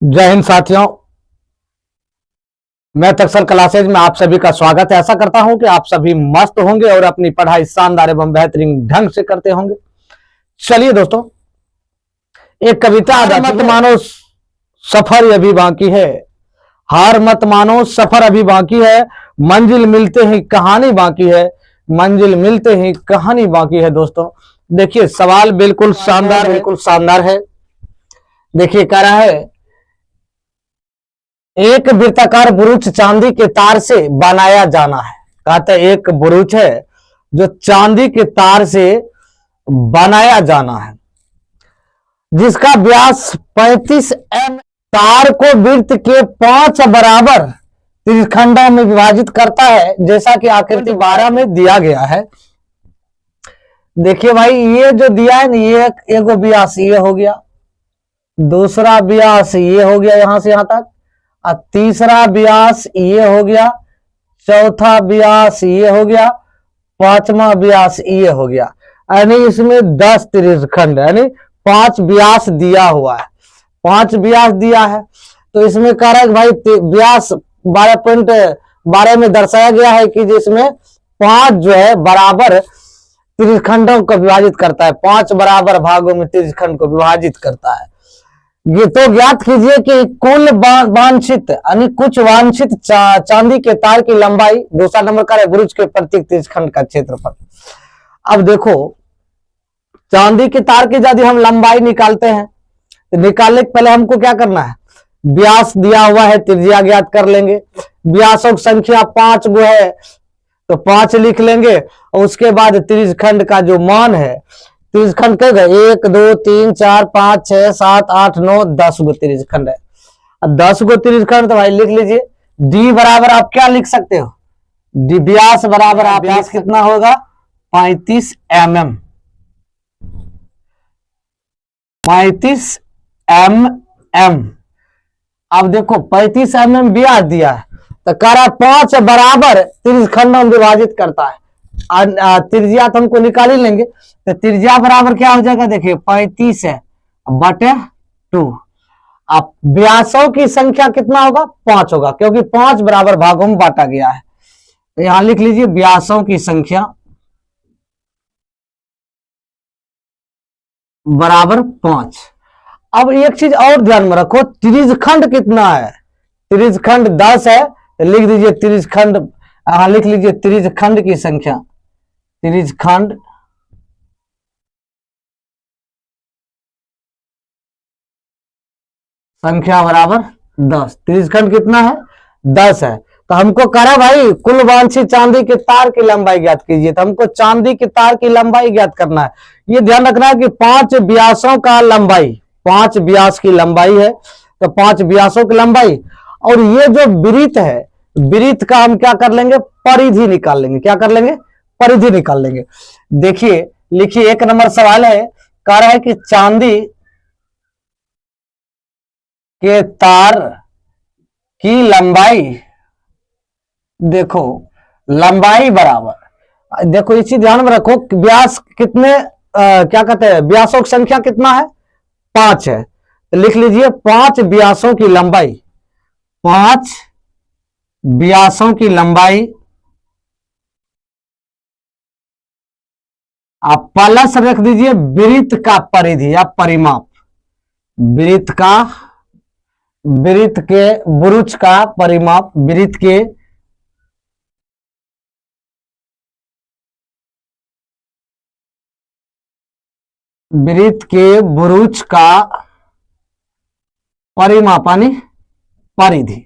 जय हिंद साथियों। Math Excel classes में आप सभी का स्वागत है। ऐसा करता हूं कि आप सभी मस्त होंगे और अपनी पढ़ाई शानदार एवं बेहतरीन ढंग से करते होंगे। चलिए दोस्तों, एक कविता मत मानो सफर अभी बाकी है। हार मत मानो सफर अभी बाकी है। मंजिल मिलते ही कहानी बाकी है। मंजिल मिलते ही कहानी बाकी है। दोस्तों देखिए, सवाल बिल्कुल शानदार है। देखिए, कह रहा है एक वृत्ताकार बुरुज चांदी के तार से बनाया जाना है। कहते हैं एक बुरुज है जो चांदी के तार से बनाया जाना है, जिसका व्यास 35 एम। तार को वृत्त के 5 बराबर त्रिखंडों में विभाजित करता है, जैसा कि आकृति 12 में दिया गया है। देखिए भाई, ये जो दिया है ना, ये एक व्यास ये हो गया, दूसरा व्यास ये हो गया यहां से यहां तक, और तीसरा व्यास ये हो गया, चौथा व्यास ये हो गया, पांचवा व्यास ये हो गया। यानी इसमें 10 त्रिखंड, यानी 5 व्यास दिया हुआ है। 5 व्यास दिया है, तो इसमें कह रहा है भाई व्यास 12.12 में दर्शाया गया है कि जिसमें 5 जो है बराबर त्रिखंडों को विभाजित करता है। 5 बराबर भागों में त्रिखंड को विभाजित करता है। ये तो ज्ञात कीजिए कि कुल वांछित यानी कुछ वांछित चांदी के तार की लंबाई। दूसरा नंबर का है बुरुज के प्रत्येक त्रिखंड का क्षेत्रफल। अब देखो, चांदी के तार की यदि हम लंबाई निकालते हैं तो निकालने के पहले हमको क्या करना है, व्यास दिया हुआ है, त्रिज्या ज्ञात कर लेंगे। व्यासों की संख्या 5 गो है तो 5 लिख लेंगे, और उसके बाद त्रिखंड का जो मान है, त्रिखंड कह गए 1 2 3 4 5 6 7 8 9 10 गो त्रिखंड है। 10 गो त्रिखंड तो भाई लिख लीजिए। डी बराबर आप क्या लिख सकते हो, डी व्यास बराबर आप व्यास कितना होगा 35 mm। 35 mm। अब देखो 35 mm व्यास दिया है, तो कह रहा 5 बराबर त्रिखंडों में विभाजित करता है। त्रिज्या तो हमको निकाल ही लेंगे, तो त्रिज्या बराबर क्या हो जाएगा, देखिए 35 है बटे 2। अब व्यासों की संख्या कितना होगा, 5 होगा, क्योंकि 5 बराबर भागों में बांटा गया है। तो यहां लिख लीजिए व्यासों की संख्या बराबर 5। अब एक चीज और ध्यान में रखो, त्रिखंड कितना है, त्रिखंड 10 है, तो लिख दीजिए त्रिखंड, लिख लीजिए त्रिखंड की संख्या, त्रिखंड संख्या बराबर 10। त्रिखंड कितना है, 10 है। तो हमको करा भाई कुल वांछित चांदी के तार की लंबाई ज्ञात कीजिए, तो हमको चांदी के तार की लंबाई ज्ञात करना है। ये ध्यान रखना है कि 5 व्यासों का लंबाई, 5 व्यास की लंबाई है, तो 5 व्यासों की लंबाई, और ये जो वृत्त है, वृत्त का हम क्या कर लेंगे, परिधि निकाल लेंगे। क्या कर लेंगे, परिधि निकाल लेंगे। देखिए लिखिए, 1 नंबर सवाल है, कह रहा है कि चांदी के तार की लंबाई, देखो लंबाई बराबर, देखो इसी ध्यान में रखो व्यास कितने क्या कहते हैं, व्यासों की संख्या कितना है, 5 है, तो लिख लीजिए 5 व्यासों की लंबाई, 5 व्यासों की लंबाई, आप प्लस रख दीजिए वृत्त का परिधि या परिमाप, वृत्त का, वृत्त के बुरुज का परिमाप, वृत्त के बुरुज का परिमाप यानी परिधि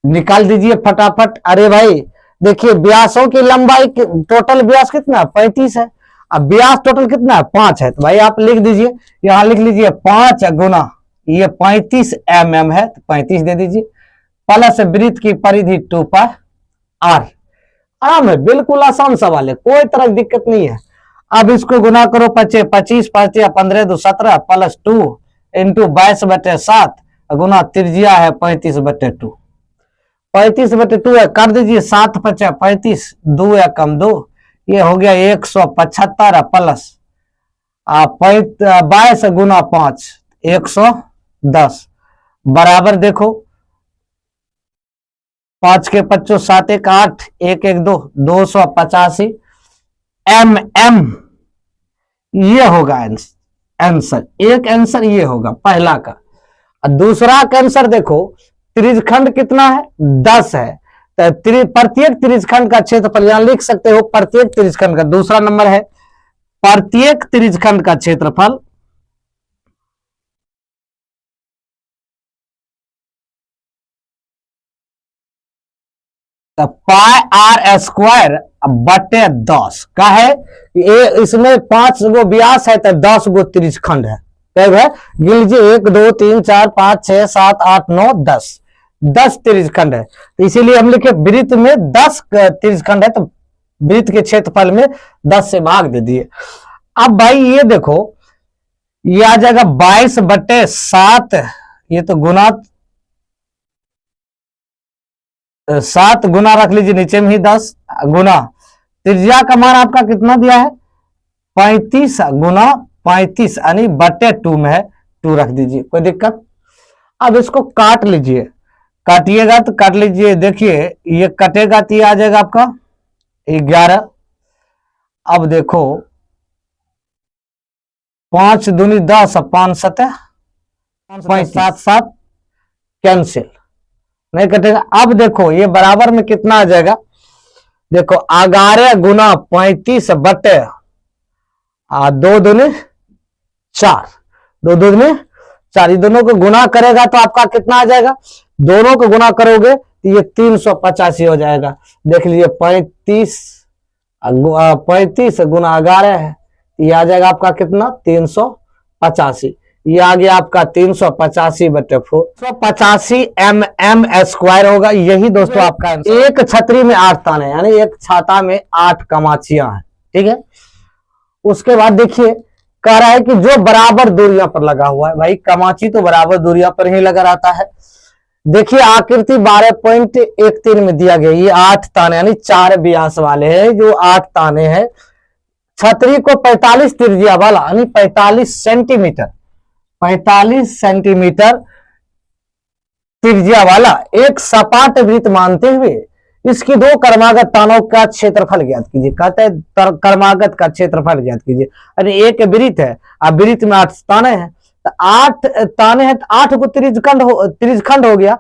निकाल दीजिए फटाफट। अरे भाई देखिए, व्यासों की लंबाई टोटल व्यास कितना है, 35 है। अब व्यास टोटल कितना है, 5 है, तो भाई आप लिख दीजिए, यहां लिख लीजिए 5 गुना ये 35 mm है, तो 35 दे दीजिए, प्लस वृत्त की परिधि 2 पाई r। आराम है, बिल्कुल आसान सवाल है, कोई तरह की दिक्कत नहीं है। अब इसको गुना करो, 25 5 या 15 2 17 प्लस 2 इंटू 22/7 गुना त्रिज्या है 35/2। 35/2 है, कर दीजिए 7 5 35, 2 या कम 2, ये हो गया 175 प्लस 22 गुना 5 110 बराबर देखो 5 के 25 7 1 8 1 1 2 285 mm ये होगा आंसर। एक आंसर ये होगा पहला का। और दूसरा का आंसर देखो त्रिज्यखंड कितना है 10 है, तो प्रत्येक त्रिज्यखंड का क्षेत्रफल यहां लिख सकते हो। प्रत्येक त्रिज्यखंड का दूसरा नंबर है प्रत्येक त्रिज्यखंड का क्षेत्रफल पाई आर स्क्वायर बटे 10 का है। ये इसमें 5 गो व्यास है तो 10 गो त्रिज्यखंड है। गिन लीजिए 1 2 3 4 5 6 7 8 9 10 10 त्रिज्यखंड है, तो इसीलिए हम लिखे वृत्त में 10 त्रिज्यखंड है, तो वृत्त के क्षेत्रफल में 10 से भाग दे दिए। अब भाई ये देखो ये आ जाएगा 22 बटे 7, ये तो गुना 7 गुना रख लीजिए नीचे में ही 10 गुना त्रिज्या का मान आपका कितना दिया है 35 गुना 35 यानी बटे 2 में है 2 रख दीजिए, कोई दिक्कत। अब इसको काट लीजिए, काटिएगा तो काट लीजिए, देखिए ये कटेगा तो ये आ जाएगा आपका 11। अब देखो 5 दूनी 10 5 7 7 7 कैंसिल नहीं कटेगा। अब देखो ये बराबर में कितना आ जाएगा, देखो 11 गुना 35 बटे 2 दूनी 4 2 दूनी 4, दोनों को गुना करेगा तो आपका कितना आ जाएगा, दोनों को गुना करोगे तो ये 385 हो जाएगा। देख लीजिए 35 गुना 11 है, ये आ जाएगा आपका कितना 385, ये आ गया आपका 385 बटे 4 185 mm स्क्वायर होगा। यही दोस्तों आपका एक छतरी में 8 ताने यानी एक छाता में 8 कमाचियां हैं, ठीक है। उसके बाद देखिए कह रहा है कि जो बराबर दूरियां पर लगा हुआ है, भाई कमाची तो बराबर दूरियां पर ही लगा रहता है। देखिए आकृति 12.13 में दिया गया, ये 8 ताने यानी 4 व्यास वाले हैं, जो 8 ताने हैं। छतरी को 45 त्रिज्या वाला यानी 45 सेंटीमीटर त्रिज्या वाला एक सपाट वृत्त मानते हुए इसकी 2 क्रमागत तानों का क्षेत्रफल ज्ञात कीजिए। कहते हैं क्रमागत का क्षेत्रफल ज्ञात कीजिए। अरे एक वृत्त है, अब वृत्त में 8 ताने हैं, तो 8 ताने हैं तो 8 को त्रिज्यखंड हो गया।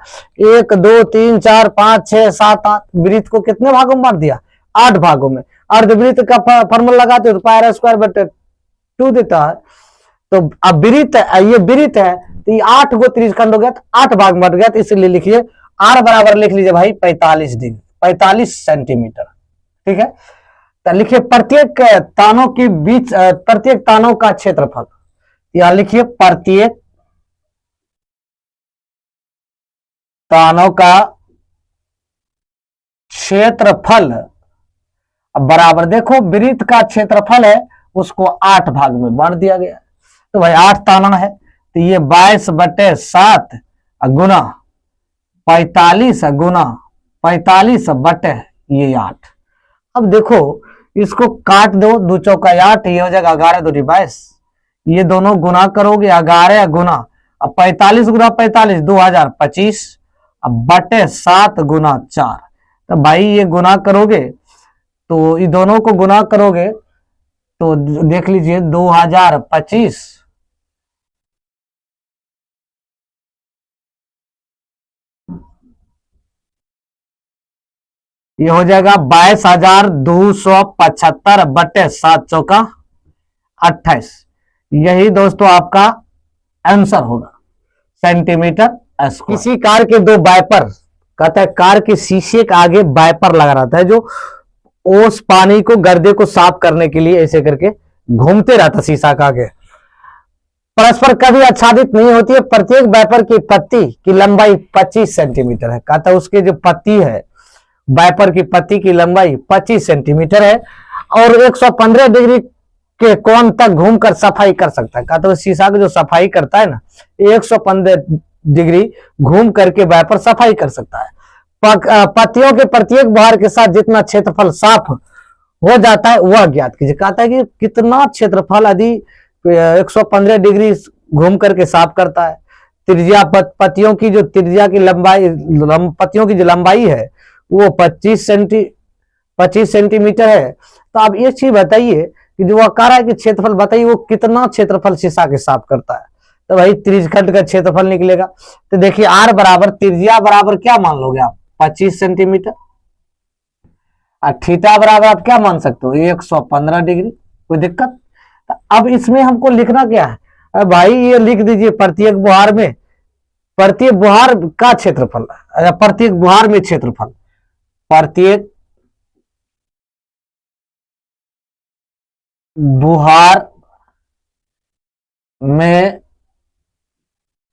1 2 3 4 5 6 7 8 वृत्त को कितने भागों में बांट दिया 8 भागों में। अर्धवृत्त का फॉर्मूला लगाते हो तो पाई आर स्क्वायर बटे 2 देता है। तो अब वृत्त ये वृत्त है तो ये 8 गो त्रिज्यखंड हो गया तो 8 भाग में बट गया, तो इसलिए लिखिए आर बराबर लिख लीजिए भाई 45 डिग्री 45 सेंटीमीटर, ठीक है। तो लिखिए प्रत्येक तानों के बीच प्रत्येक तानों का क्षेत्रफल, यहां लिखिए प्रत्येक तानों का क्षेत्रफल बराबर देखो वृत्त का क्षेत्रफल है उसको 8 भाग में बांट दिया गया, तो भाई 8 ताना है तो ये 22 बटे 7 गुना 45 गुना 45 बटे ये 8। अब देखो इसको काट दो, 2 चौका 8, ये हो जाएगा 11 दूनी 22, ये दोनों गुना करोगे 11 गुना 45 गुना 45 2025 बटे 7 गुना 4, तो भाई ये गुना करोगे तो ये दोनों को गुना करोगे तो देख लीजिए 2025 ये हो जाएगा 22,275 बटे 7 चौका 28। यही दोस्तों आपका आंसर होगा सेंटीमीटर स्क्वायर। किसी कार के 2 वाइपर, कहता है कार के शीशे के आगे वाइपर लगा रहता है जो ओस पानी को गर्दे को साफ करने के लिए ऐसे करके घूमते रहता शीशा का आगे, परस्पर कभी आच्छादित नहीं होती है। प्रत्येक वाइपर की पत्ती की लंबाई 25 सेंटीमीटर है। कहता है उसके जो पत्ती है वाइपर की पत्ती की लंबाई 25 सेंटीमीटर है और 115 डिग्री के कोण तक घूमकर सफाई कर सकता है। कहता है शीशा की जो सफाई करता है ना 115 डिग्री घूम करके वाइपर सफाई कर सकता है। पत्तियों के प्रत्येक बाहर के साथ जितना क्षेत्रफल साफ हो जाता है वह ज्ञात कीजिए। कहता है कि कितना क्षेत्रफल यदि 115 डिग्री घूम करके साफ करता है त्रिज्या पत्तियों की जो त्रिज्या की लंबाई, पत्तियों की जो लंबाई है वो 25 सेंटीमीटर है। तो आप ये चीज बताइए कि जो वह कह रहा है कि क्षेत्रफल बताइए वो कितना क्षेत्रफल शीशा के साफ करता है। तो भाई त्रिज्यखंड का क्षेत्रफल निकलेगा। तो देखिए आर बराबर त्रिज्या बराबर क्या मान लोगे आप, 25 सेंटीमीटर, और थीटा बराबर आप क्या मान सकते हो, 115 डिग्री। कोई दिक्कत? तो अब इसमें हमको लिखना क्या है, अब भाई ये लिख दीजिए प्रत्येक बुहार में, प्रत्येक बुहार का क्षेत्रफल, प्रत्येक बुहार में क्षेत्रफल, प्रत्येक बुहार में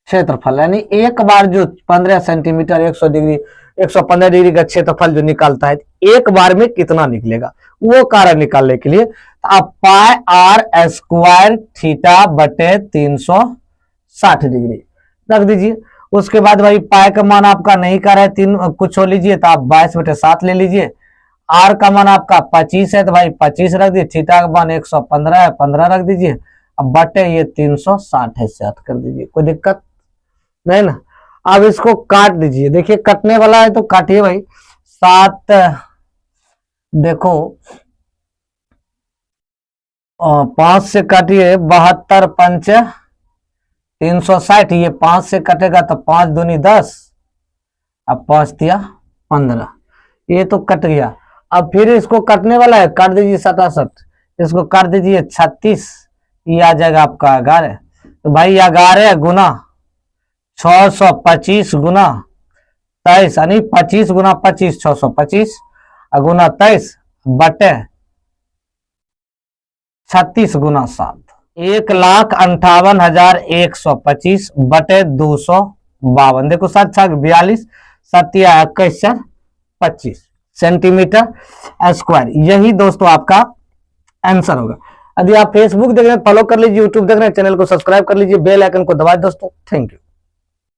क्षेत्रफल, यानी एक बार जो 15 सेंटीमीटर 100 डिग्री 115 डिग्री का क्षेत्रफल जो निकालता है, एक बार में कितना निकलेगा, वो कारण निकालने के लिए आप पाई आर स्क्वायर थीटा बटे 360 डिग्री रख दीजिए। उसके बाद भाई पाई का मान आपका नहीं कर है, तीन कुछ हो लीजिए तो आप 22/7 ले लीजिए। आर का मान आपका 25 है तो भाई 25 रख दीजिए, थीटा का मान 115 है 15 रख दीजिए, अब बटे ये 360 है 7 कर दीजिए। कोई दिक्कत नहीं ना? अब इसको काट दीजिए, देखिए कटने वाला है तो काटिए भाई। 7 देखो 5 से काटिए, 72 पंच 360, ये 5 से कटेगा तो 5 दूनी 10, अब 5 दिया 15, ये तो कट गया। अब फिर इसको कटने वाला है, काट दीजिए 67, इसको काट दीजिए 36, ये आ जाएगा आपका 11। तो भाई 11 गुना 625 गुना 23, यानी 25 गुना 25 625 गुना 23 बटे 36 गुना 7, 1,58,125 बटे 252। देखो 7 6 42, 7 21 4 25 सेंटीमीटर स्क्वायर। यही दोस्तों आपका आंसर होगा। यदि आप फेसबुक देख रहे हैं फॉलो कर लीजिए, यूट्यूब देख रहे हैं चैनल को सब्सक्राइब कर लीजिए, बेल आइकन को दबाए दोस्तों। Thank you.